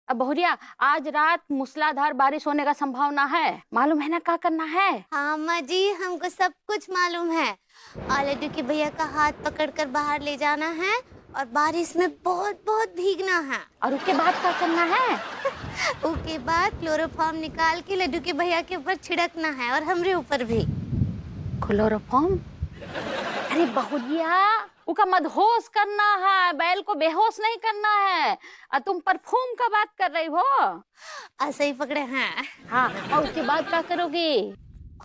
अब बहुरिया, आज रात मूसलाधार बारिश होने का संभावना है, मालूम है ना क्या करना है? हाँ अम्मा जी, हमको सब कुछ मालूम है। और लड्डू के भैया का हाथ पकड़कर बाहर ले जाना है और बारिश में बहुत बहुत भीगना है। और उसके बाद क्या करना है? उसके बाद क्लोरोफॉर्म निकाल के लड्डू के भैया के ऊपर छिड़कना है और हमरे ऊपर भी। क्लोरोफॉर्म? अरे बहुरिया, उसका मदहोश करना है, बैल को बेहोश नहीं करना है। और तुम परफ्यूम का बात कर रही हो? ऐसे ही पकड़े हैं। हाँ, और उसके बाद क्या करोगी?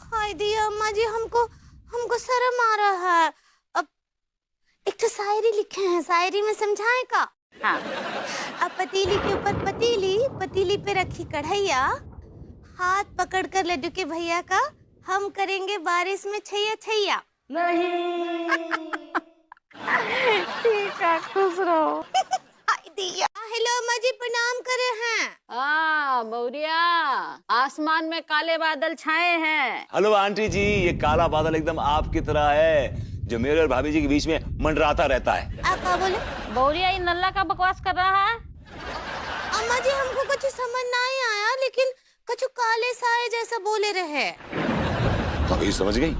हाय दिया अम्मा जी, हमको शर्म आ रहा है। अब एक तो शायरी लिखे हैं, शायरी में समझाएं का? हाँ। अब पतीली के ऊपर पतीली, पतीली पे रखी कढ़ैया, हाथ पकड़कर लड्डू के भैया का हम करेंगे बारिश में छैया छैया। नहीं। ठीक है, खुश रहो। हेलो अम्मा जी, प्रणाम करे हैं। बहुरिया, आसमान में काले बादल छाए हैं। हेलो आंटी जी, ये काला बादल एकदम आपकी तरह है जो मेरे और भाभी जी के बीच में मंडराता रहता है। आप क्या बोले? बहुरिया, ये नल्ला का बकवास कर रहा है। अम्मा जी, हमको कुछ समझ नहीं आया, लेकिन कुछ काले साए जैसा बोले रहे। अभी समझ गई?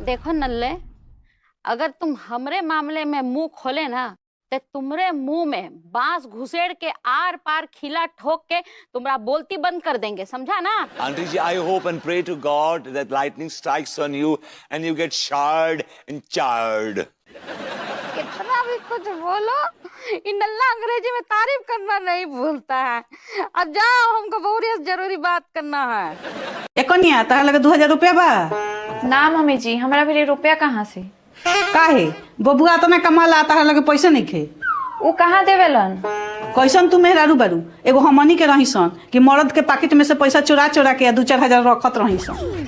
देखो नल्ले, अगर तुम हमरे मामले में मुंह खोले ना, तो तुमरे मुंह में बांस घुसेड़ के आर पार खिला ठोक के तुम्हारा बोलती बंद कर देंगे, समझा ना? Aunty ji, I hope and pray to God that lightning strikes on you and you get charred and charred. कितना भी कुछ बोलो, इन नल्ला अंग्रेजी में तारीफ करना नहीं भूलता है। अब जाओ, हमको बहुरिया जरूरी बात करना है। एकोनिया तारा लगे 2000 रुपया बा? ना मम्मी जी, हमारा भी रुपया कहाँ से? काहे बबुआ तो ना कमाला, तारा लगे पैसा नहीं खे? वो कहाँ देवेलन? कैसन तू मेहरारू बारू? एगो हमनी के रही सन कि मर्द के पाकिट में से पैसा चुरा चुरा के 2-4 हजार रखत रही सन।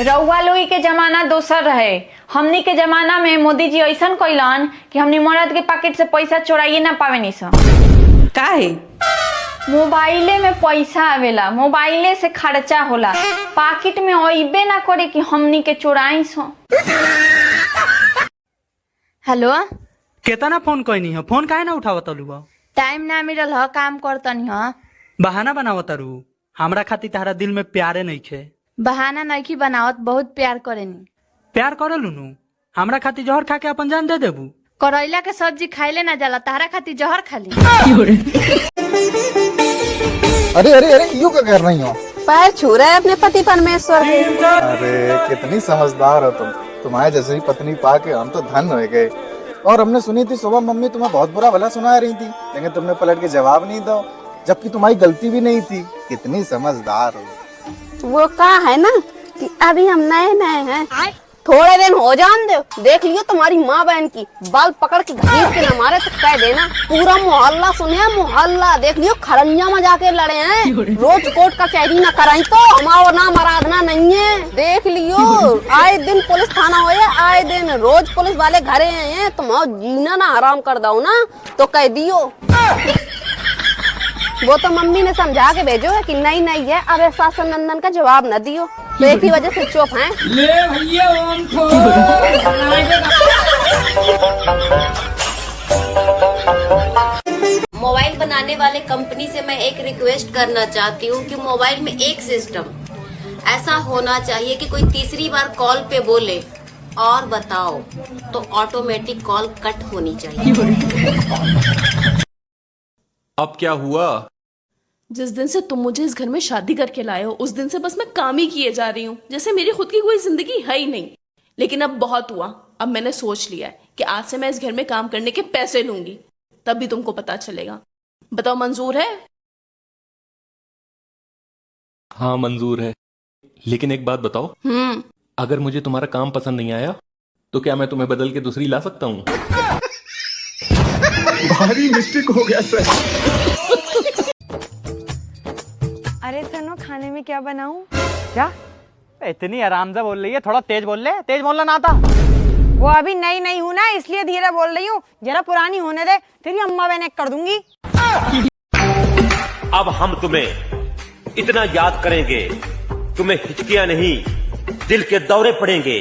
रउआ लोई के जमाना दोसर रहे। हमनी के जमाना में मोदी जी ऐसा कइलन कि हमनी मर्द के पाकिट से पैसा चुराइए ना पावे नी सन। काहे? मोबाइले में पैसा आवेला, मोबाइले से खर्चा होला, पाकिट में अइबे ना करे कि हमनी के चुराई सो। हेलो, केतना फोन कइनी हो? फोन काहे ना उठावत लुआ? टाइम ना मिलल ह, काम करतनी ह। बहाना बनावत रू? हमरा खातिर तारा दिल में प्यारे नहीं खे? बहाना नहीं बनावत, बहुत प्यार करेनी। प्यार करे लुनू? हमरा खातिर जहर खा के अपन जान दे देबू? करैला के सब्जी खाइले ना जाला, तारा खातिर जहर खाली। अरे अरे अरे, यूं क्या कर रही हो? पैर छू रहा है अपने पति परमेश्वर के। अरे कितनी समझदार हो तुम। तुम्हारे जैसे ही पत्नी पाके हम तो धन हो गए। और हमने सुनी थी सुबह मम्मी तुम्हें बहुत बुरा भला सुना रही थी, लेकिन तुमने पलट के जवाब नहीं दो, जबकि तुम्हारी गलती भी नहीं थी। कितनी समझदार हो। वो कहा है ना कि अभी हम नए नए हैं, थोड़े दिन हो जान दो, देख लियो तुम्हारी माँ बहन की बाल पकड़ के घसीट के न मारे तो कह देना पूरा मोहल्ला सुने, मोहल्ला देख लियो खरंजा में जाके लड़े हैं। रोज कोर्ट का कैदी न कराई तो हमारा नाम आराधना नहीं है। देख लियो, आए दिन पुलिस थाना हो, आए दिन रोज पुलिस वाले घरे हैं, तुम्हारा जीना ना हराम कर दो ना तो कह दियो। वो तो मम्मी ने समझा के भेजो है कि नहीं नहीं है, अब ऐसा नंदन का जवाब न दियो, तो एक ही वजह से चुप हैं। ले भैया मोबाइल बनाने वाले कंपनी से मैं एक रिक्वेस्ट करना चाहती हूँ कि मोबाइल में एक सिस्टम ऐसा होना चाहिए कि कोई तीसरी बार कॉल पे बोले और बताओ तो ऑटोमेटिक कॉल कट होनी चाहिए। अब क्या हुआ? जिस दिन से तुम मुझे इस घर में शादी करके लाए हो, उस दिन से बस मैं काम ही किए जा रही हूँ, जैसे मेरी खुद की कोई जिंदगी है ही नहीं। लेकिन अब बहुत हुआ, अब मैंने सोच लिया है कि आज से मैं इस घर में काम करने के पैसे लूंगी, तब भी तुमको पता चलेगा। बताओ, मंजूर है? हाँ मंजूर है, लेकिन एक बात बताओ, अगर मुझे तुम्हारा काम पसंद नहीं आया तो क्या मैं तुम्हें बदल के दूसरी ला सकता हूँ? भारी मिस्टेक हो गया सर। अरे सनो, खाने में क्या बनाऊं? क्या इतनी आराम से बोल रही है? थोड़ा तेज बोल ले, तेज बोलना ना आता। वो अभी नई नई हूँ ना, इसलिए धीरे बोल रही हूँ, जरा पुरानी होने दे, तेरी अम्मा मैंने कर दूंगी। अब हम तुम्हें इतना याद करेंगे, तुम्हें हिचकियां नहीं दिल के दौरे पड़ेंगे।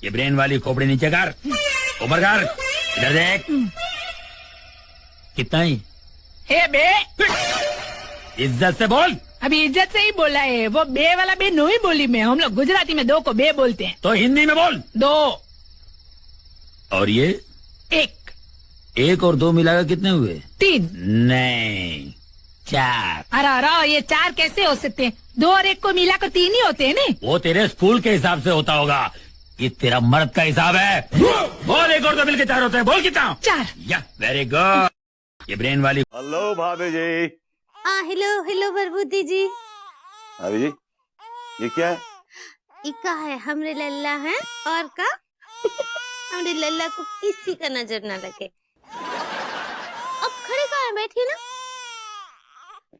ये ब्रेन वाली खोपड़ी नीचे कर, ऊपर कर, इधर देख। कितना ही? हे बे इज्जत से बोल। अभी इज्जत से ही बोला है, वो बे वाला बे नहीं बोली मैं, हम लोग गुजराती में 2 को बे बोलते हैं। तो हिंदी में बोल। 2 और ये 1 1 और 2 मिलाकर कितने हुए? 3 नहीं 4। अरे ये 4 कैसे हो सकते हैं? 2 और 1 को मिलाकर 3 ही होते हैं ना। वो तेरे स्कूल के हिसाब से होता होगा, ये तेरा मर्द का हिसाब है। बोल 1 और 2 मिलकर 4 होते हैं, बोल कितना? 4। या वेरी गुड। ये ब्रेन वाली। हेलो भाभी जी। हेलो बरबूती जी। भाभी जी ये क्या है? इका है हमरे लल्ला है और का हमरे लल्ला को किसी का नजर ना लगे। अब खड़े कहाँ है? बैठिए ना।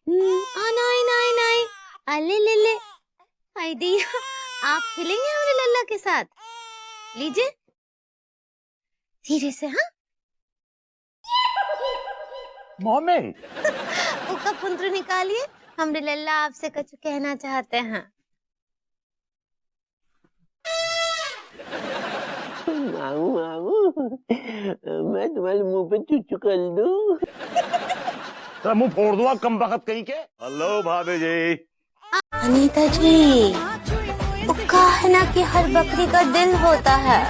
नहीं अले ले आइडिया। आप खेलेंगे हमरे लल्ला के साथ? लीजिए धीरे से। हाँ मोमेंट उसका पुंत्र निकालिए। हमरे लल्ला आपसे कुछ कहना चाहते हैं। मैं तुम्हारे मुंह पे चुचू कर दूं। तो मुंह फोड़ दूंगा कम वक्त कहीं के। हेलो भाभी जी। अनीता जी, वो कहा है ना कि हर बकरी का दिल होता है,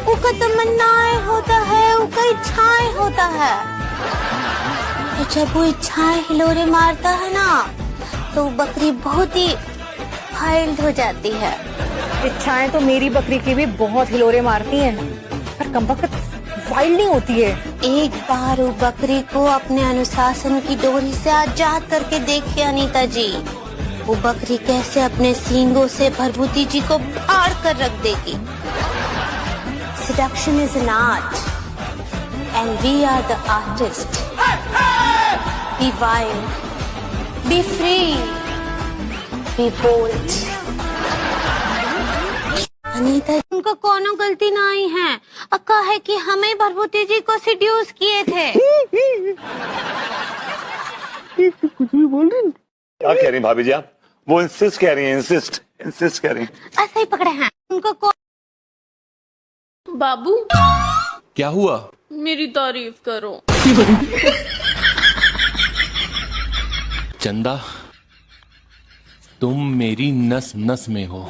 उसका तमन्नाएं होता है, उसका इच्छाएं होता है। तो जब वो इच्छाएं हिलोरे मारता है ना, तो बकरी बहुत ही वाइल्ड हो जाती है। इच्छाएं तो मेरी बकरी की भी बहुत हिलोरे मारती हैं, पर कमबख्त वाइल्ड नहीं होती है। एक बार वो बकरी को अपने अनुशासन की डोरी से आजाद करके देखिए अनीता जी, वो बकरी कैसे अपने सींगों से भरभूति जी को फाड़ कर रख देगी। Seduction is an art, and we are the artists. Be wild, be free, be bold. Anita, उनका कोनो गलती नहीं है। अक्का है कि हमें भरभूति जी को सिड्यूस किए थे। कुछ भी बोल रही? क्या कह रही भाभी जी आप? वो इंसिस्ट कह रही हैं, इंसिस्ट कह रही हैं। ऐसे ही पकड़े हैं उनको। बाबू क्या हुआ? मेरी तारीफ करो। चंदा, तुम मेरी नस नस में हो।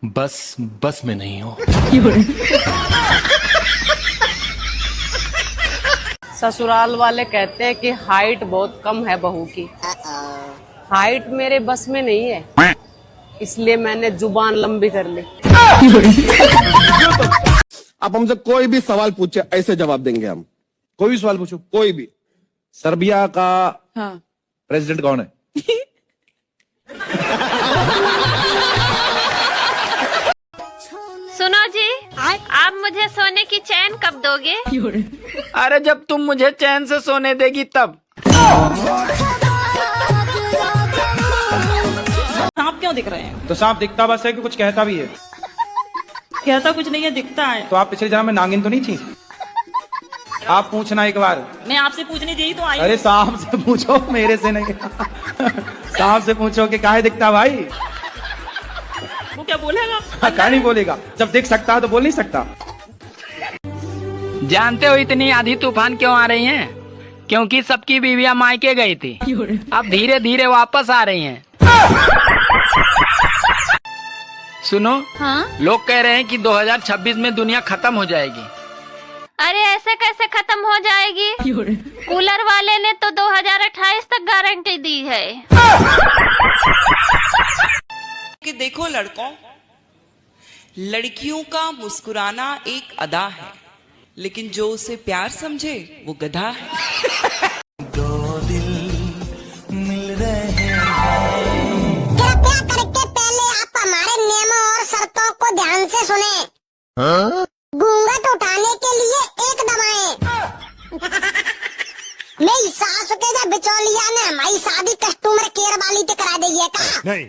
बस में नहीं हो। ससुराल वाले कहते हैं कि हाइट बहुत कम है बहू की। हाइट मेरे बस में नहीं है, इसलिए मैंने जुबान लंबी कर ली। आप हमसे कोई भी सवाल पूछे ऐसे जवाब देंगे हम। कोई भी सवाल पूछो, कोई भी। सर्बिया का प्रेसिडेंट कौन है? सुनो जी, आप मुझे सोने की चैन कब दोगे? अरे जब तुम मुझे चैन से सोने देगी तब। सांप क्यों दिख रहे हैं? तो सांप दिखता बस है कि कुछ कहता भी है? कहता कुछ नहीं है, दिखता है। तो आप पिछले जन्म में नागिन तो नहीं थी? आप पूछना एक बार। मैं आपसे पूछने दी तो आई। अरे सांप से पूछो, मेरे से नहीं। सांप से पूछो कि काहे दिखता भाई? वो क्या बोलेगा? क्या नहीं बोलेगा? जब दिख सकता है तो बोल नहीं सकता। जानते हो इतनी आंधी तूफान क्यों आ रही हैं? क्योंकि सबकी बीवियां मायके गई थी, अब धीरे धीरे वापस आ रही हैं। सुनो, हाँ? लोग कह रहे हैं कि 2026 में दुनिया खत्म हो जाएगी। अरे ऐसे कैसे खत्म हो जाएगी? कूलर वाले ने तो 2028 तक गारंटी दी है। कि देखो लड़कों, लड़कियों का मुस्कुराना एक अदा है, लेकिन जो उसे प्यार समझे वो गधा है। दो दिल मिल रहे कृपया करके पहले आप हमारे नियमों और शर्तों को ध्यान से सुने। घूंघट उठाने के लिए 1 दबाएं। मेरी सास के जब बिचौलिया ने हमारी शादी कस्टमर केयर वाली से करा दी है का? नहीं।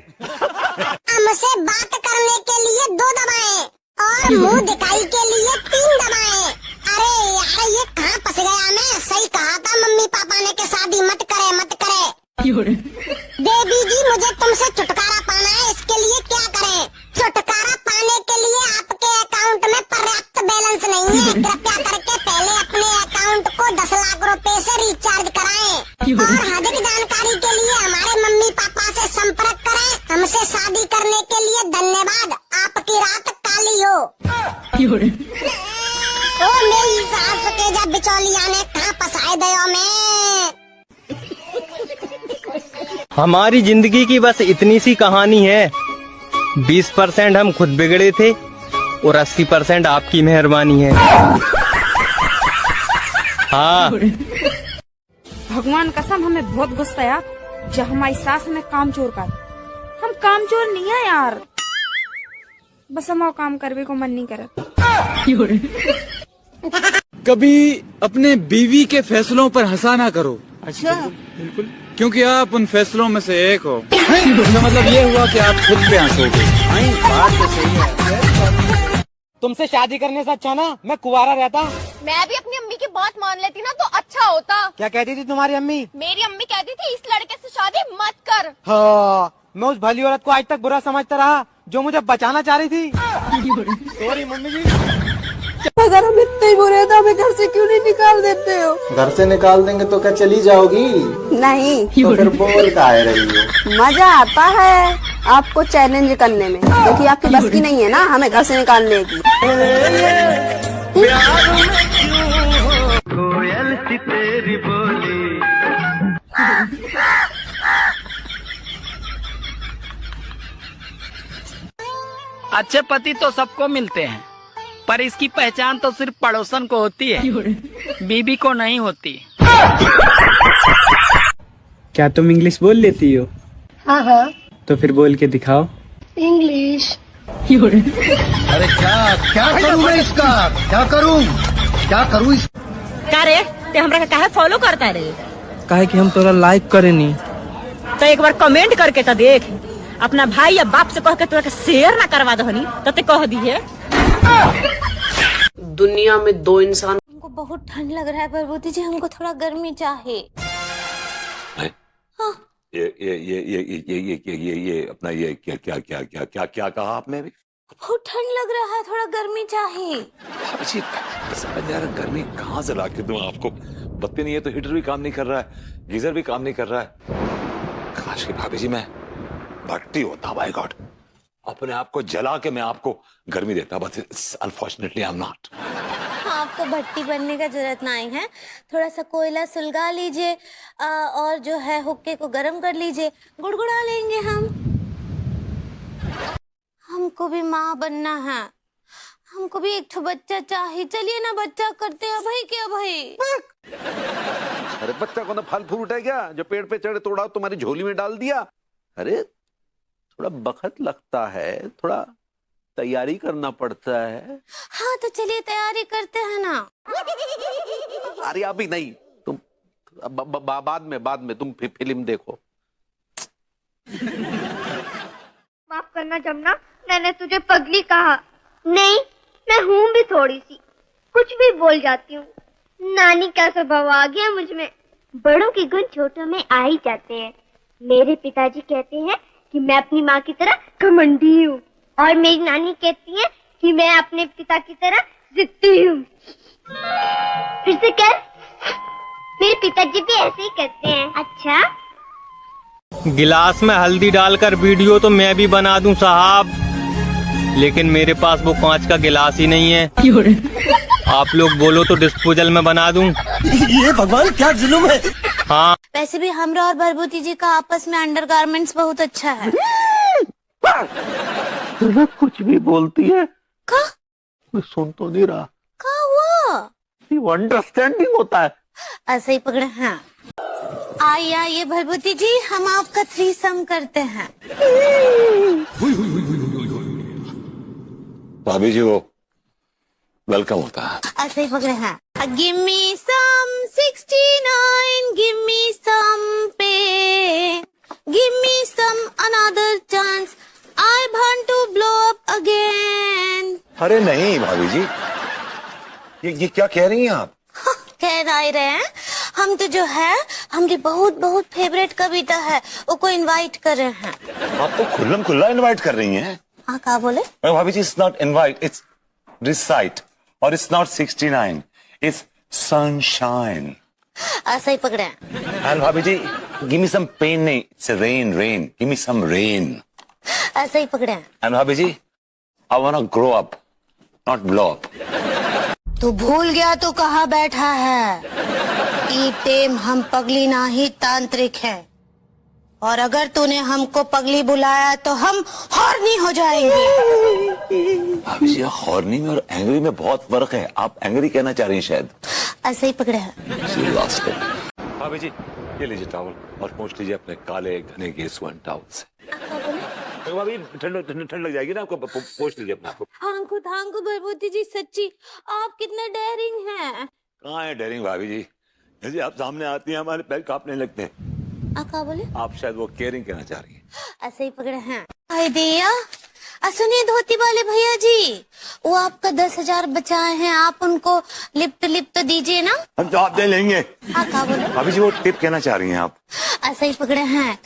हमसे बात करने के लिए 2 दबाएं और मुंह दिखाई के लिए 3 दबाएं। अरे यार ये कहाँ फंस गया मैं? सही कहा था मम्मी पापा ने कि शादी मत करे। देवी जी मुझे तुमसे छुटकारा पाना है, इसके लिए क्या करें? छुटकारा पाने के लिए आपके अकाउंट में पर्याप्त बैलेंस नहीं है। कृपया करके पहले अपने अकाउंट को 10 लाख लाख रुपए से रिचार्ज कराएं। और अधिक जानकारी के लिए हमारे मम्मी पापा से संपर्क करें। हमसे शादी करने के लिए धन्यवाद। आपकी रात काली हो। ओ मेरी सास के जब बिचौलिया ने कहाँ फंसाए दयो में। हमारी जिंदगी की बस इतनी सी कहानी है। 20% हम खुद बिगड़े थे और 80% आपकी मेहरबानी है। हाँ। भगवान कसम हमें बहुत गुस्सा आया जब हमारी सास हमें काम चोर कर। हम काम चोर नहीं है यार, बस हम काम करने को मन नहीं करे। कभी अपने बीवी के फैसलों पर हंसा ना करो। अच्छा। बिल्कुल, क्योंकि आप उन फैसलों में से एक हो। इसका मतलब ये हुआ कि आप खुद पे हंसोगे। बात तो सही है। तुमसे शादी करने से अच्छा ना मैं कुंवारा रहता। मैं भी अपनी अम्मी की बात मान लेती ना तो अच्छा होता। क्या कहती थी तुम्हारी अम्मी? मेरी अम्मी कहती थी इस लड़के से शादी मत कर। हाँ, मैं उस भली औरत को आज तक बुरा समझता रहा जो मुझे बचाना चाह रही थी। सॉरी मम्मी जी। अगर हम इतने ही बुरे हैं तो हमें घर से क्यों नहीं निकाल देते हो? घर से निकाल देंगे तो क्या चली जाओगी? नहीं। तो फिर बोल काहे रही हो? मजा आता है आपको चैलेंज करने में, क्योंकि आपकी बस की नहीं है ना हमें घर से निकालने की। कोयल सी तेरी बोली। अच्छे पति तो सबको मिलते हैं, पर इसकी पहचान तो सिर्फ पड़ोसन को होती है, बीबी को नहीं होती। क्या तुम इंग्लिश बोल लेती हो? हाँ हाँ। तो फिर बोल के दिखाओ। इंग्लिश। अरे क्या करूँ मैं इसका? क्या करूँ इस? क्या रे ते हमरा काहे फॉलो करता रे? काहे कि हम तोरा लाइक करे नी। तो एक बार कमेंट करके तो देख, अपना भाई या बाप से कह के तोरा शेयर ना करवा दहनी तो ते कह दी है। दुनिया में दो इंसान। हमको बहुत ठंड लग रहा है प्रभुति जी, हमको थोड़ा गर्मी चाहिए। हाँ। ये अपना ये क्या कहा आपने अभी? बहुत ठंड लग रहा है, थोड़ा गर्मी चाहिए। अच्छी समझ आ रहा, गर्मी कहाँ से ला के दूं आपको? बत्ती नहीं है तो हीटर भी काम नहीं कर रहा है, गीजर भी काम नहीं कर रहा है। काश की भाभी जी मैं भट्टी होता, बाय गॉड, अपने आप को जला के मैं आपको गर्मी देता, but unfortunately I am not. आपको भट्टी बनने का जरूरत नहीं है, थोड़ा सा कोयला सुलगा लीजिए और जो है हुक्के को गर्म कर लीजिए, गुड़गुड़ा लेंगे हम। हमको भी माँ बनना है, हमको भी एक ठो बच्चा चाहिए। चलिए ना बच्चा करते हैं भाई। क्या भाई? अरे बच्चा को ना फल फ्रूट है क्या जो पेड़ पे चढ़े तोड़ा तुम्हारी झोली में डाल दिया? अरे थोड़ा वक्त लगता है, थोड़ा तैयारी करना पड़ता है। हाँ तो चलिए तैयारी करते हैं ना। अरे अभी नहीं, तुम बाद में तुम फिल्म देखो। माफ करना जमुना, मैंने तुझे पगली कहा। नहीं, मैं हूँ भी थोड़ी सी, कुछ भी बोल जाती हूँ। नानी का स्वभाव आ गया मुझ में। बड़ों के गुण छोटों में आ ही जाते हैं। मेरे पिताजी कहते हैं कि मैं अपनी माँ की तरह घमंडी हूँ, और मेरी नानी कहती है कि मैं अपने पिता की तरह जिद्दी हूँ। फिर से कह, मेरे पिताजी भी ऐसे ही कहते हैं। अच्छा, गिलास में हल्दी डालकर वीडियो तो मैं भी बना दूं साहब, लेकिन मेरे पास वो कांच का गिलास ही नहीं है। आप लोग बोलो तो डिस्पोजल में बना दूं। ये भगवान क्या जुल्म है। हाँ, वैसे भी हमरा और भरभूति जी का आपस में अंडरगारमेंट्स बहुत अच्छा है। तुम कुछ भी बोलती है। का? मैं सुन तो नहीं रहा। का हुआ? ये अंडरस्टैंडिंग होता है। ऐसे ही पकड़े हैं। आइए भरभूति जी, हम आपका थ्रीसम करते हैं। भाभी जी वो वेलकम होता है। ऐसे ही पकड़े हैं। Give me some 69, give me some pay, give me some another chance, I want to blow up again. अरे नहीं भाभी जी, ये क्या कह रही हैं आप? कह नहीं रहे हैं, हम तो जो है हमारी बहुत बहुत फेवरेट कविता है, वो को इनवाइट कर रहे हैं। आप तो खुल्लम खुल्ला इनवाइट कर रही हैं। हाँ, क्या बोले? भाभी जी, it's not invite, it's recite, और it's not 69, it's sunshine. ऐसा ही पकड़े। एंड भाभी ji give me some pen नहीं, it's rain rain, give me some rain. ऐसा ही पकड़े। एंड भाभी ji I want to grow up not blow up. तू भूल गया तो कहाँ बैठा है? ई टेम हम पगली नाही तांत्रिक है, और अगर तूने हमको पगली बुलाया तो हम हॉर्नी हो जाएंगे। भाभी जी हॉर्नी में और एंग्री में बहुत फर्क है, आप एंग्री कहना चाह रही हैं शायद। ऐसे ही पकड़े हैं। भाभी जी ये लीजिए टॉवल और पोंछ लीजिए अपने काले घने गेसुअन टॉवल से। भाभी ठंड लग जाएगी ना आपको, पोंछ लीजिए अपने आप को। थांकू भरभूति जी, सच्ची आप कितने डेयरिंग हैं। कहाँ है डेयरिंग भाभी जी, यदि आप सामने आती हैं हमारे पैर कांपने लगते हैं। क्या बोले? आप शायद वो केयरिंग कहना चाह रही हैं। ऐसे ही पकड़े हैं। हाय दिया, सुनिए धोती वाले भैया जी, वो आपका 10,000 बचाए हैं, आप उनको लिफ्ट तो दीजिए ना। हम तो आप दे लेंगे। क्या बोले? भाभी जी वो टिप कहना चाह रही हैं आप। ऐसे ही पकड़े हैं।